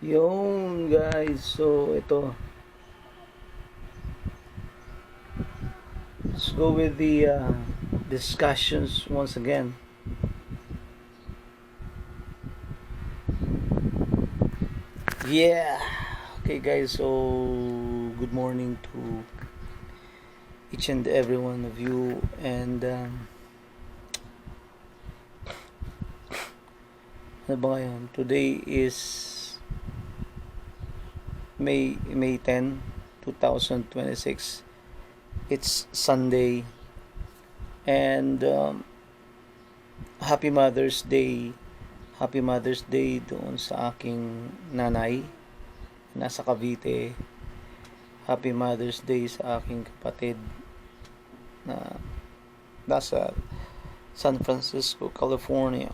Yung guys, so ito, let's go with the discussions once again. Yeah. Okay guys, so good morning to each and every one of you, and ano ba ngayon? Today is May 10, 2026. It's Sunday, and Happy Mother's Day. Happy Mother's Day doon sa aking nanay nasa Cavite. Happy Mother's Day sa aking kapatid na nasa San Francisco, California.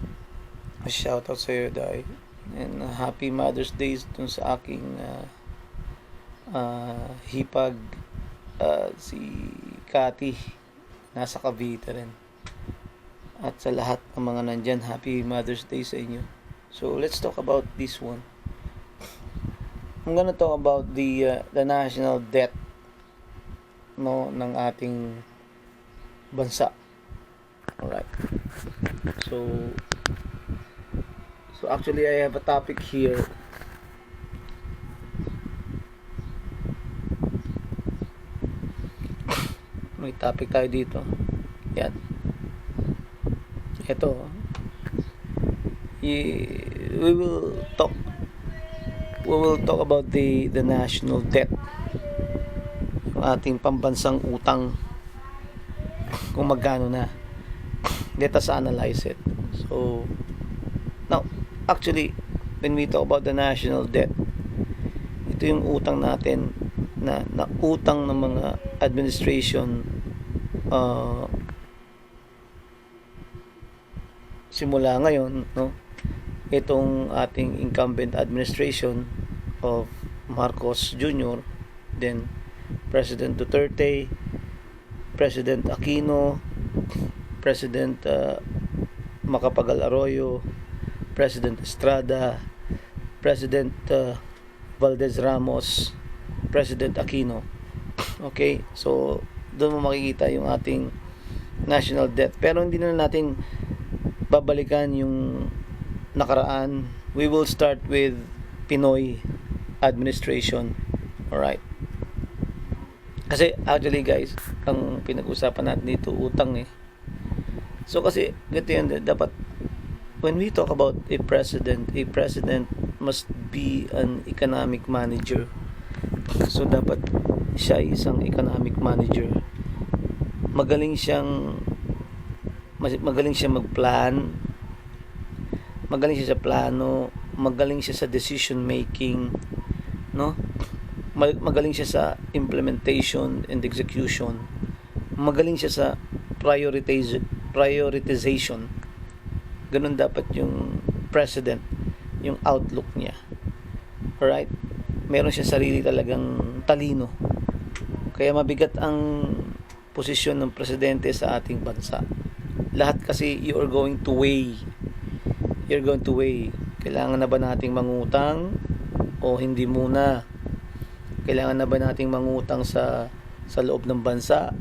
A shout out sa iyo, Day. And Happy Mother's Day dun sa aking hipag, si Cathy, nasa Cavite rin. At sa lahat ng mga nandyan, Happy Mother's Day sa inyo. So let's talk about this one. I'm gonna talk about the national debt, no, ng ating bansa. Alright. So actually I have a topic here. May topic tayo dito. Yan. Ito. We will talk about the national debt. Yung ating pambansang utang, kung magkano na. Let us analyze it. So now, actually, when we talk about the national debt, ito yung utang natin na utang ng mga administration simula ngayon, no? Itong ating incumbent administration of Marcos Jr., then President Duterte, President Aquino, President Macapagal Arroyo, President Estrada, President Valdez Ramos, President Aquino. Okay? So, doon mo makikita yung ating national debt. Pero hindi na natin babalikan yung nakaraan. We will start with Pinoy administration. Alright? Kasi actually guys, ang pinag-usapan natin dito utang eh. So kasi ganito yan, dapat when we talk about a president must be an economic manager. So dapat siya isang economic manager. Magaling siyang magplan, magaling siya sa plano, magaling siya sa decision making, no? Magaling siya sa implementation and execution. Magaling siya sa prioritization. Ganun dapat yung president, yung outlook niya. Alright? Meron siya sarili talagang talino. Kaya mabigat ang posisyon ng presidente sa ating bansa. Lahat kasi you're going to weigh. Kailangan na ba nating mangutang o hindi muna? Kailangan na ba nating mangutang sa loob ng bansa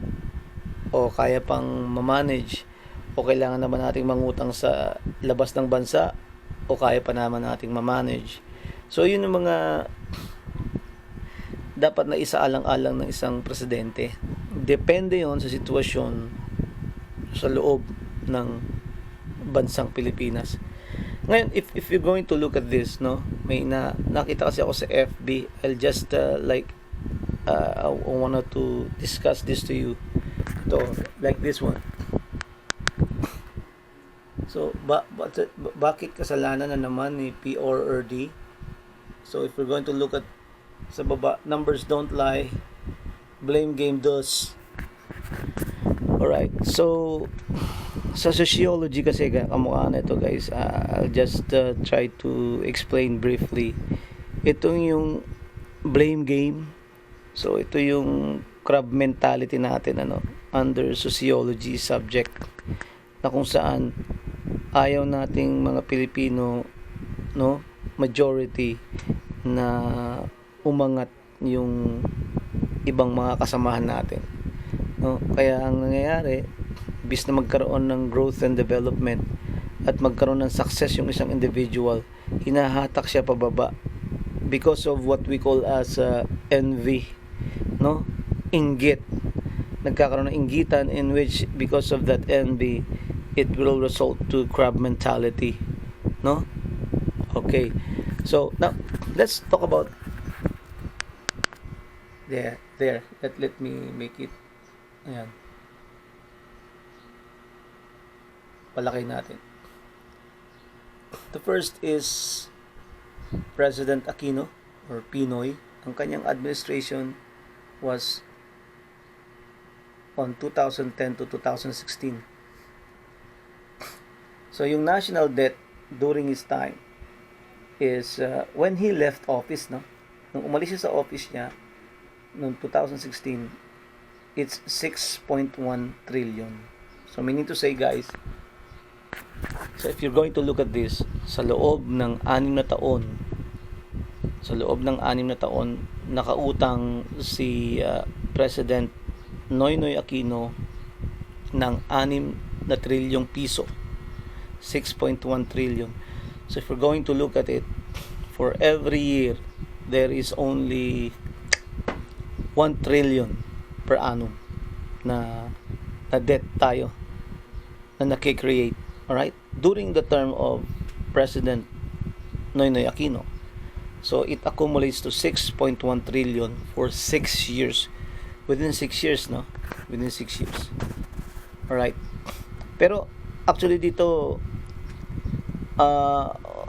o kaya pang ma-manage? O kailangan na ba nating mangutang sa labas ng bansa o kaya pa naman nating ma-manage? So yun yung mga dapat na isaalang-alang ng isang presidente. Depende yon sa sitwasyon sa loob ng bansang Pilipinas. Ngayon, if you're going to look at this, no, may nakita kasi ako sa FB. I'll just I wanted to discuss this to you. Ito, like this one. So, bakit kasalanan na naman ni PRRD? So, if we're going to look at sa baba, numbers don't lie, blame game does. Alright, so sa sociology kasi kamukha na ito guys. I'll just try to explain briefly. Ito yung blame game. So ito yung crab mentality natin under sociology subject, na kung saan ayaw nating mga Pilipino, no, majority na umangat yung ibang mga kasamahan natin, no? Kaya ang nangyayari, bis na magkaroon ng growth and development at magkaroon ng success yung isang individual, hinahatak siya pababa because of what we call as envy, no? Inggit. Nagkakaroon ng inggitan in which because of that envy, it will result to crab mentality, no? Okay. So now let's talk about there. Let me make it. Ayan. Palaki natin. The first is President Aquino or Pinoy. Ang kanyang administration was on 2010 to 2016. So yung national debt during his time is when he left office, no? Nung umalis siya sa office niya noong 2016, it's 6.1 trillion. So meaning to say, guys, so if you're going to look at this, sa loob ng 6 na taon, nakautang si President Noynoy Aquino ng 6 na trilyong piso. 6.1 trillion. So if we're going to look at it, for every year, there is only 1 trillion per annum na debt tayo na nakikreate. Alright? During the term of President Noynoy Aquino. So it accumulates to 6.1 trillion for 6 years. Within 6 years, no? Within 6 years. Alright? Pero, actually dito,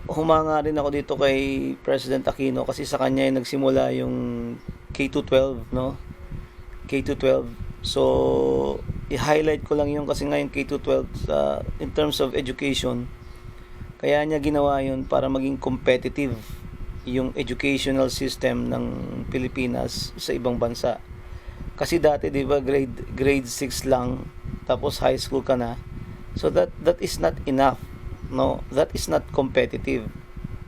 humanga rin ako dito kay President Aquino kasi sa kanya ay nagsimula yung K-12, no? K-12. So, i-highlight ko lang yung kasi nga yung K-12 in terms of education. Kaya niya ginawa yun para maging competitive yung educational system ng Pilipinas sa ibang bansa. Kasi dati, di ba, grade 6 lang, tapos high school ka na. So that is not enough. No, that is not competitive.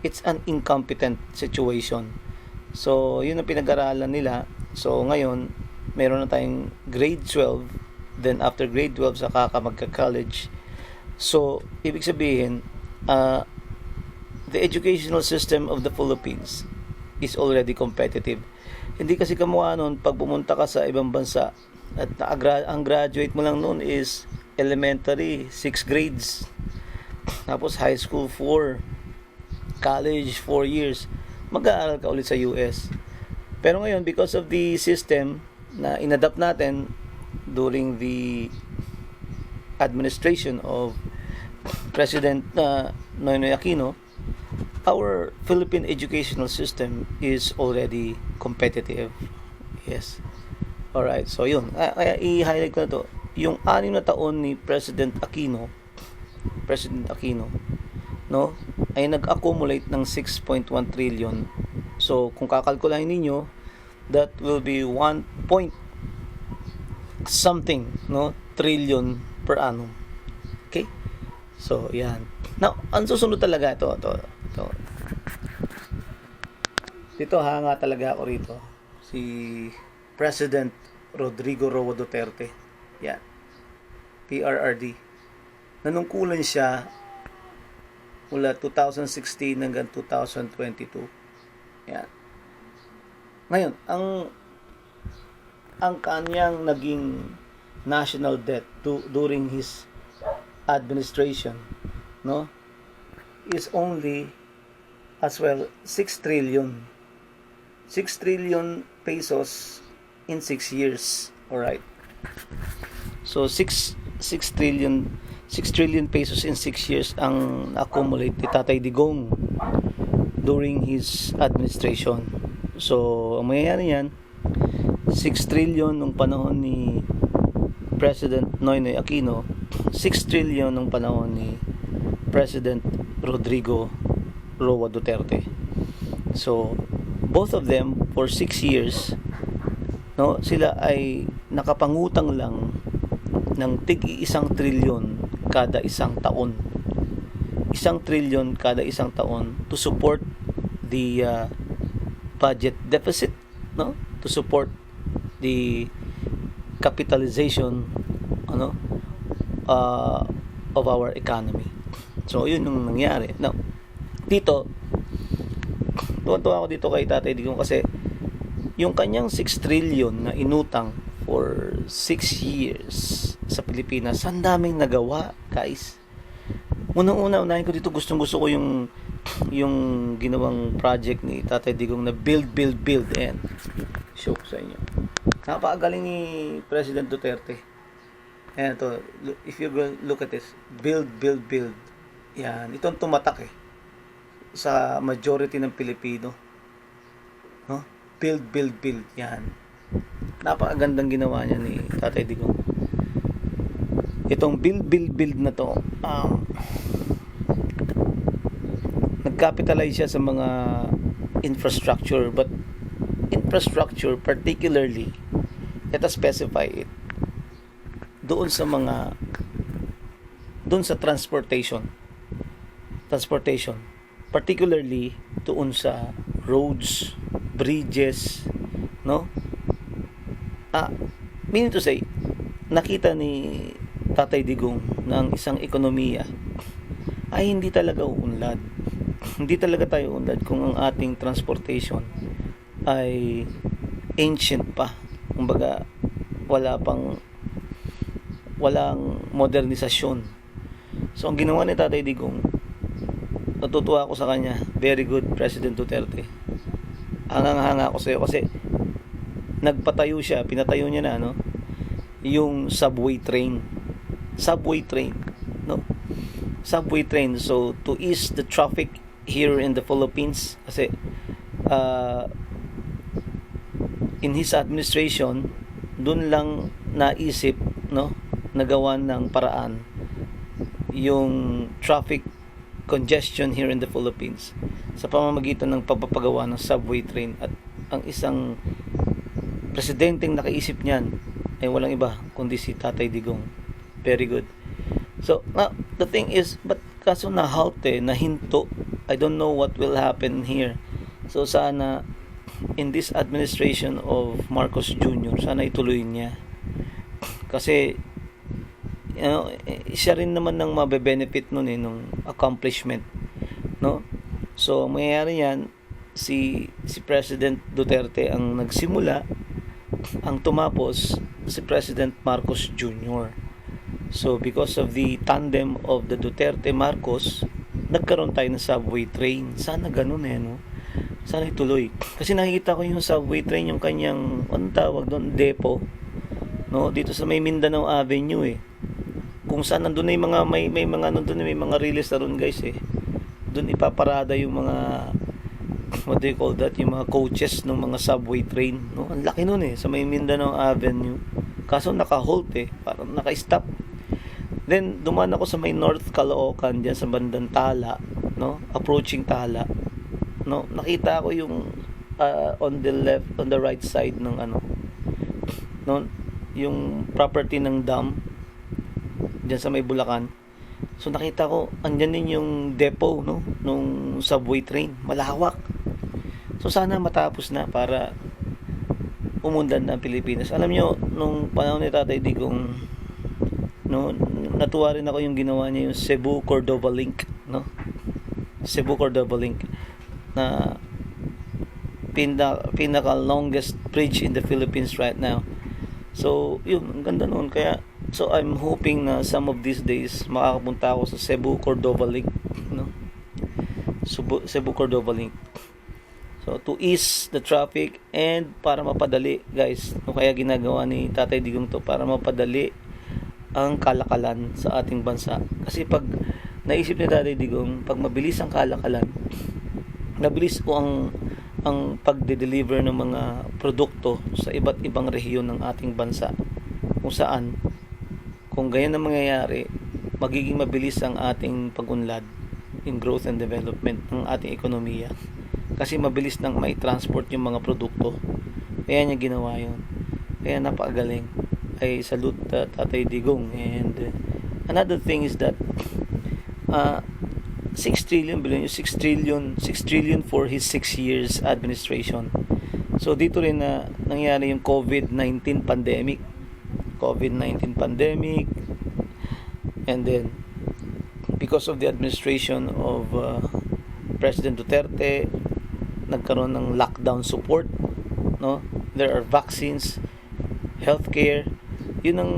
It's an incompetent situation. So, yun ang pinag-aralan nila. So, ngayon, meron na tayong grade 12, then after grade 12, saka ka magka-college. So, ibig sabihin, the educational system of the Philippines is already competitive. Hindi kasi kamukha nun pag pumunta ka sa ibang bansa at ang graduate mo lang noon is elementary 6 grades, tapos high school 4, college 4 years, mag-aaral ka ulit sa US. Pero ngayon, because of the system na inadapt natin during the administration of President Noynoy Aquino, our Philippine educational system is already competitive. Yes. Alright, so yun. Kaya i-highlight ko na to. Yung 6 na taon ni President Aquino, no, ay nag-accumulate ng 6.1 trillion. So, kung kakalkulahin ninyo, that will be 1 point something, no, trillion per annum. Okay? So, yan. Now, ang susunod talaga ito. Dito hanga talaga ako rito. Si President Rodrigo Roa Duterte. Yan. PRRD. Nanungkulan siya mula 2016 hanggang 2022. Yan. Ngayon, ang kanyang naging national debt during his administration, no, is only as well 6 trillion. 6 trillion pesos in 6 years. Alright. So 6 trillion pesos in 6 years ang accumulate ni Tatay Digong during his administration. So ang mangyayari yan, 6 trillion nung panahon ni President Noynoy Aquino, 6 trillion nung panahon ni President Rodrigo Roa Duterte. So both of them for 6 years, no, sila ay nakapangutang lang ng tig-1 trilyon kada isang taon. 1 trilyon kada isang taon to support the budget deficit, no, to support the capitalization, ano, uh, of our economy. So yun yung nangyari. Now, dito tuwa ako dito kay Tatay Digong kasi yung kanyang 6 trillion na inutang for 6 years sa Pilipinas, ang daming nagawa, guys. Unahin ko dito, gustong-gusto ko yung ginawang project ni Tatay Digong na build. And show ko sa inyo. Napakagaling ni President Duterte. Ayan to, if you go look at this, build. Yan, itong tumatak sa majority ng Pilipino. No? Build. Yan. Napakagandang ginawa niya ni Tatay Digong. Itong build na to, nag-capitalize siya sa mga infrastructure, but infrastructure particularly, let us specify it, doon sa transportation, particularly doon sa roads, bridges, no? Meaning to say, nakita ni Tatay Digong na ang isang ekonomiya ay hindi talaga uunlad. Hindi talaga tayo uunlad kung ang ating transportation ay ancient pa. Kumbaga, walang modernisasyon. So, ang ginawa ni Tatay Digong, natutuwa ako sa kanya. Very good, President Duterte. Hangang-hanga ako sa iyo kasi pinatayo niya na, no? Yung subway train, no? Subway train, so to ease the traffic here in the Philippines kasi in his administration, dun lang naisip, no, nagawa ng paraan yung traffic congestion here in the Philippines sa pamamagitan ng pagpapagawa ng subway train. At ang isang presidenteng nakaisip niyan ay walang iba kundi si Tatay Digong. Very good. So now the thing is, but kaso nahinto. I don't know what will happen here. So sana in this administration of Marcos Jr., sana ituloy niya kasi siya rin naman ng mabe-benefit nun nung accomplishment, no? So mayayari yan, si President Duterte ang nagsimula, ang tumapos si President Marcos Jr. So because of the tandem of the Duterte Marcos, nagkaroon tayo ng subway train. Sana ganun no? Sana ituloy. Kasi nakikita ko yung subway train, yung kanyang, anong tawag doon, depot, no? Dito sa may Mindanao Avenue kung saan nandun na yung may mga release na ron, guys doon ipaparada yung mga, what do you call that, yung mga coaches ng mga subway train, no? Ang laki nun sa may Mindanao Avenue, kaso naka-halt parang naka-stop. Then dumaan ako sa may North Caloocan, diyan sa bandang Tala, no, approaching Tala, no, nakita ko yung on the right side ng no, yung property ng dam diyan sa may Bulacan. So nakita ko andyan din yung depot, no, nung subway train, malawak. So sana matapos na para umunlad na ang Pilipinas. Alam nyo, nung panahon ni Tatay Digong, no, natuwa rin ako yung ginawa niya, yung Cebu Cordova Link, no? Cebu Cordova Link na pinaka longest bridge in the Philippines right now. So yun, ang ganda noon. Kaya so I'm hoping na some of these days makakapunta ako sa Cebu Cordova Link, no? Cebu Cordova Link. So to ease the traffic and para mapadali, guys, no, kaya ginagawa ni Tatay Digong to para mapadali ang kalakalan sa ating bansa. Kasi pag naisip ni Tatay Digong, pag mabilis ang kalakalan, mabilis po ang pagde-deliver ng mga produkto sa iba't ibang rehiyon ng ating bansa, kung saan kung ganyan ang mangyayari, magiging mabilis ang ating pag-unlad in growth and development ng ating ekonomiya. Kasi mabilis nang may transport yung mga produkto. Kaya niya ginawa yun. Kaya napakagaling. I salute Tatay Digong. And another thing is that 6 trillion, bilhin nyo, 6 trillion for his 6 years administration. So dito rin na nangyari yung COVID-19 pandemic. And then because of the administration of President Duterte, nagkaroon ng lockdown support, no? There are vaccines, healthcare. Yun ang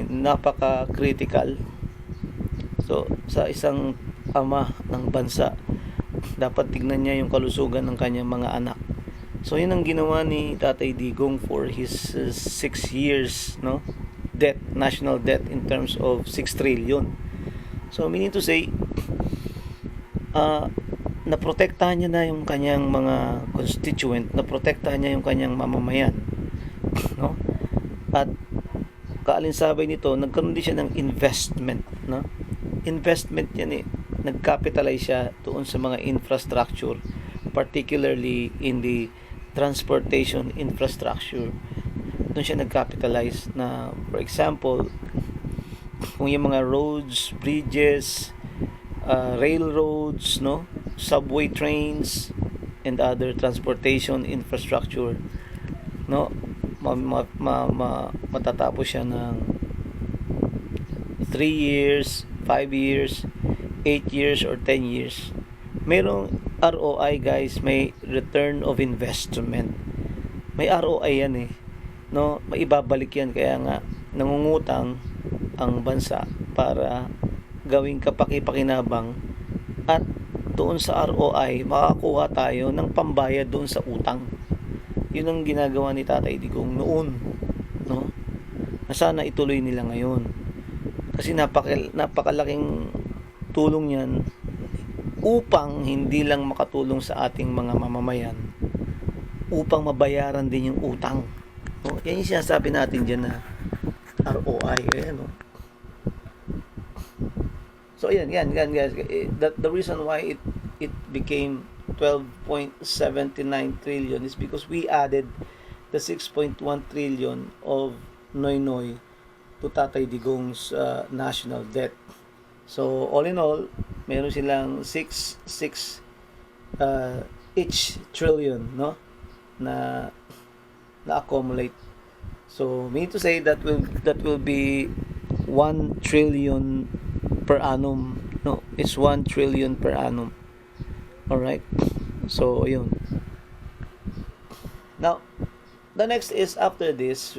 napaka-critical. So sa isang ama ng bansa, dapat tignan niya yung kalusugan ng kanyang mga anak. So yun ang ginawa ni Tatay Digong for his 6 years, no? National debt in terms of 6 trillion. So meaning to say, naprotektahan niya na yung kanyang mga constituent, naprotektahan niya yung kanyang mamamayan, no? At kaalinsabay nito, nagkaroon din siya ng investment, no? Investment yan nag-capitalize siya doon sa mga infrastructure, particularly in the transportation infrastructure. Doon siya nag-capitalize na, for example, kung yung mga roads, bridges, railroads, no, subway trains, and other transportation infrastructure, no, matatapos siya ng 3 years, 5 years, 8 years, or 10 years. Merong ROI, guys, may return of investment. May ROI yan no, maibabalik yan. Kaya nga nangungutang ang bansa para gawing kapaki-pakinabang, at doon sa ROI makakuha tayo ng pambayad doon sa utang. Yun ang ginagawa ni Tatay Digong noon, no? Na sana ituloy nila ngayon. Kasi napakalaking tulong yan upang hindi lang makatulong sa ating mga mamamayan, upang mabayaran din yung utang. No? Yan yung sinasabi natin dyan na ROI. Ayan, no? So ayan guys, the reason why it became 12.79 trillion is because we added the 6.1 trillion of Noynoy to Tatay Digong's national debt. So all in all, meron silang 6 each trillion, no, na accumulate. So meaning to say that will be 1 trillion per annum. No, it's 1 trillion per annum. All right. So yun. Now the next is, after this,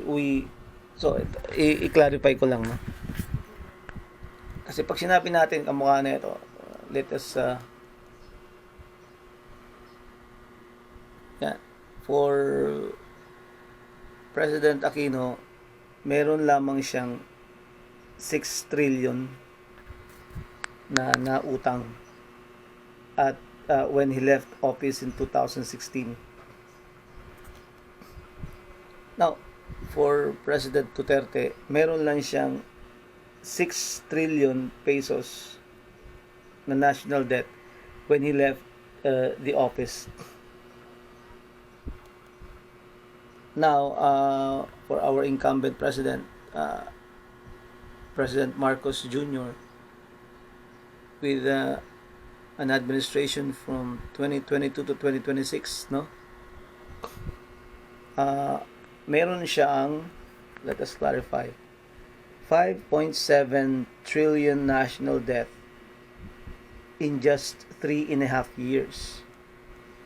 i-clarify ko lang, no? Kasi pag sinabi natin kamukha na ito, let us for President Aquino, meron lamang siyang 6 trillion na utang at when he left office in 2016. Now, for President Duterte, meron lang siyang 6 trillion pesos na national debt when he left the office. Now, for our incumbent president, President Marcos Jr., with an administration from 2022 to 2026, no? Meron siyang, let us clarify, 5.7 trillion national debt in just 3.5 years.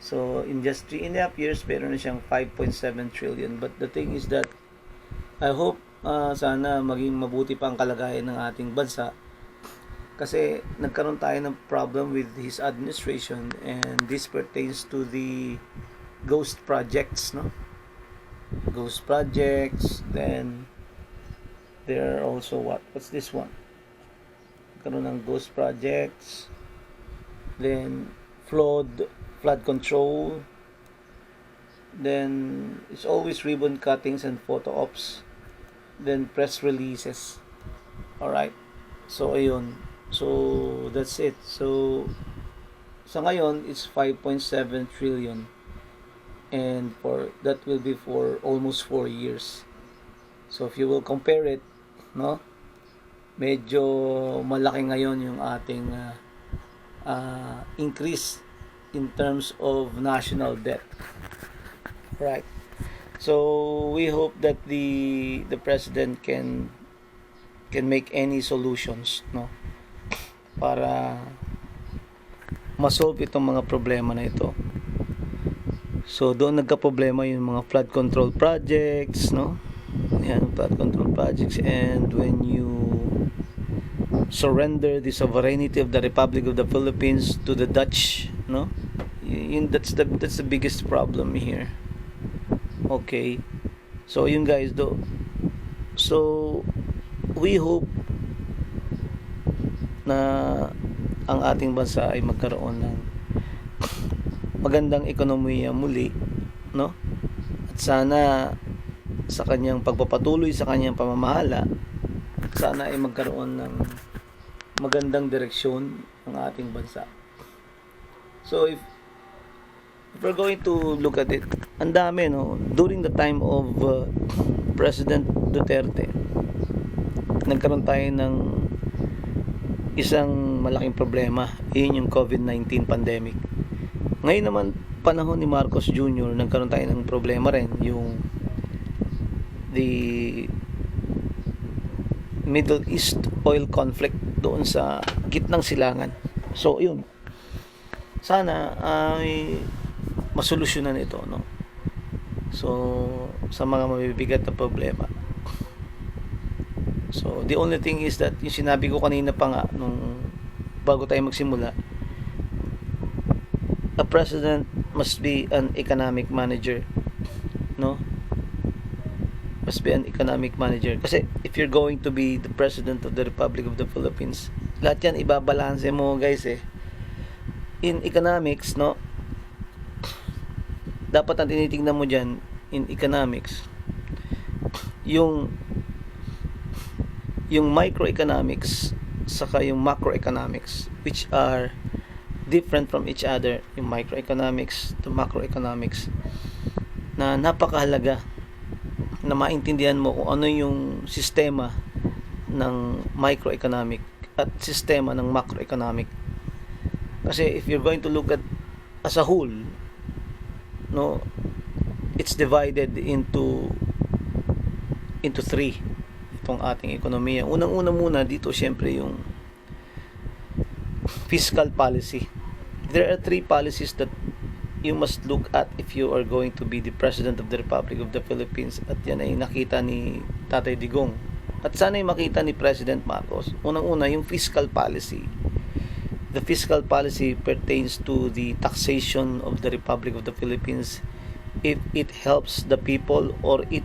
So, in just 3.5 years, meron na siyang 5.7 trillion. But the thing is that, I hope sana maging mabuti pa ang kalagayan ng ating bansa. Kasi nagkaroon tayo ng problem with his administration, and this pertains to the ghost projects, no? Ghost projects, then there are also what's this one? Nagkaroon ng ghost projects, then flood control, then it's always ribbon cuttings and photo ops, then press releases. Alright, so ayun. So that's it. So sa ngayon, it's 5.7 trillion, and for that will be for almost 4 years. So if you will compare it, no, medyo malaki ngayon yung ating increase in terms of national debt. Right. So we hope that the president can make any solutions, no, para masolve itong mga problema na ito. So doon nagka-problema yung mga flood control projects, no? Yan, flood control projects. And when you surrender the sovereignty of the Republic of the Philippines to the Dutch, no? That's the biggest problem here. Okay. So yun guys, do. So we hope na ang ating bansa ay magkaroon ng magandang ekonomiya muli, no? At sana sa kanyang pagpapatuloy sa kanyang pamamahala, sana ay magkaroon ng magandang direksyon ang ating bansa. So if we're going to look at it, ang dami, no? During the time of President Duterte, nagkaroon tayo ng isang malaking problema. Yun yung COVID-19 pandemic. Ngayon naman, panahon ni Marcos Jr., nagkaroon tayo ng problema rin, yung the Middle East oil conflict doon sa gitnang silangan. So yun, sana ay masolusyonan ito, no? So sa mga mabibigat na problema. So the only thing is that yung sinabi ko kanina pa nga nung bago tayo magsimula, a president must be an economic manager, no? Must be an economic manager. Kasi if you're going to be the president of the Republic of the Philippines, lahat yan ibabalanse mo guys eh. In economics, no? Dapat ang tinitingnan mo dyan in economics, yung microeconomics saka yung macroeconomics, which are different from each other. Yung microeconomics to macroeconomics, na napakahalaga na maintindihan mo kung ano yung sistema ng microeconomic at sistema ng macroeconomic. Kasi if you're going to look at as a whole, no, it's divided into three itong ating ekonomiya. Unang-una muna dito, syempre yung fiscal policy. There are three policies that you must look at if you are going to be the President of the Republic of the Philippines. At yan ay nakita ni Tatay Digong. At sana ay makita ni President Marcos. Unang-una, yung fiscal policy. The fiscal policy pertains to the taxation of the Republic of the Philippines. If it helps the people, or it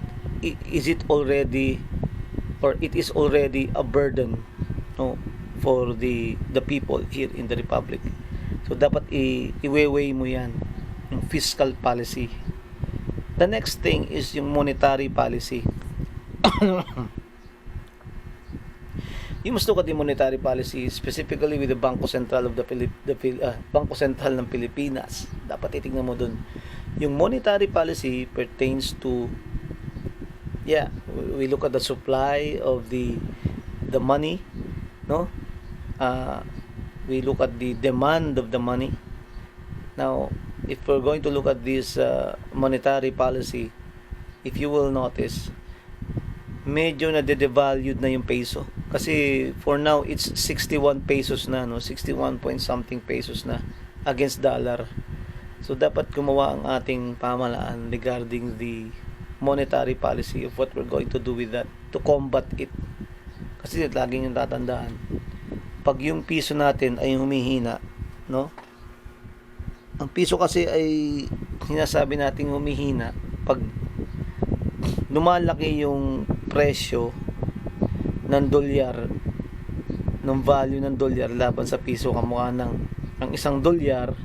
is already a burden, no, for the people here in the Republic. So dapat i-weigh mo yan, yung fiscal policy. The next thing is yung monetary policy. You must look at the monetary policy specifically with the Bangko Sentral of Bangko Sentral ng Pilipinas. Dapat titingnan mo dun. Yung monetary policy pertains to, we look at the supply of the money, no? We look at the demand of the money. Now, if we're going to look at this monetary policy, if you will notice, medyo na-devalued na yung peso. Kasi for now, it's 61 pesos na, no? 61 point something pesos na against dollar. So, dapat gumawa ang ating pamahalaan regarding the monetary policy of what we're going to do with that to combat it. Kasi laging yung tatandaan, pag yung piso natin ay humihina, no? Ang piso kasi ay sinasabi nating humihina pag lumalaki yung presyo ng dolyar, ng value ng dolyar laban sa piso. Kamukha ng ang isang dolyar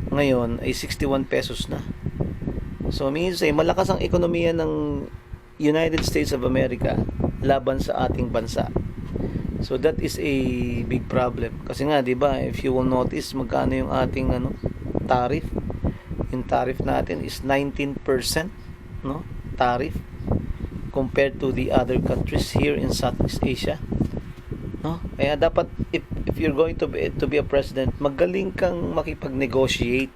ngayon ay 61 pesos na. So means malakas ang ekonomiya ng United States of America laban sa ating bansa. So that is a big problem. Kasi nga, 'di ba, if you will notice magkano yung ating tariff. Yung tariff natin is 19%, no? Tariff compared to the other countries here in Southeast Asia, no? Kaya dapat if you're going to be a president, magaling kang makipag-negotiate.